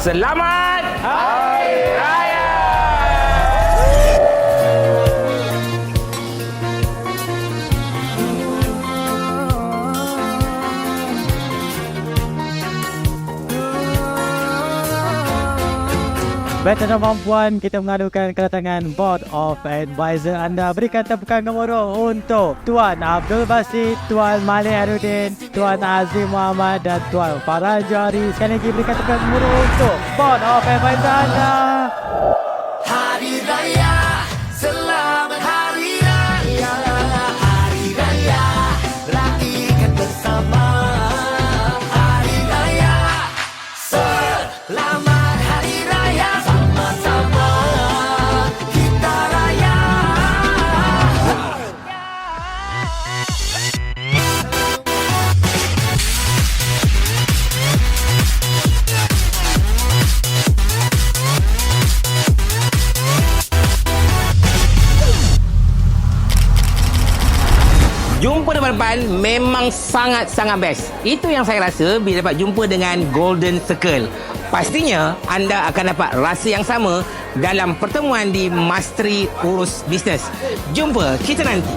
Selamat Hari Raya. Baik tuan-tuan puan, kita mengadukan kedatangan Board of Advisor anda. Berikan tepukan gemuruh untuk Tuan Abdul Basit, Tuan Malik Arudin, Tuan Azim Muhammad dan Tuan Farah Jari. Sekali lagi berikan tepukan gemuruh untuk Board of Advisor anda. Hari Raya, selamat Hari Raya, Hari Raya, raihkan bersama. Hari Raya, selamat Hari Raya, sama-sama kita raya. Jumpa depan-depan memang sangat-sangat best. Itu yang saya rasa bila dapat jumpa dengan Golden Circle. Pastinya anda akan dapat rasa yang sama dalam pertemuan di Masteri Urus Bisnes. Jumpa kita nanti.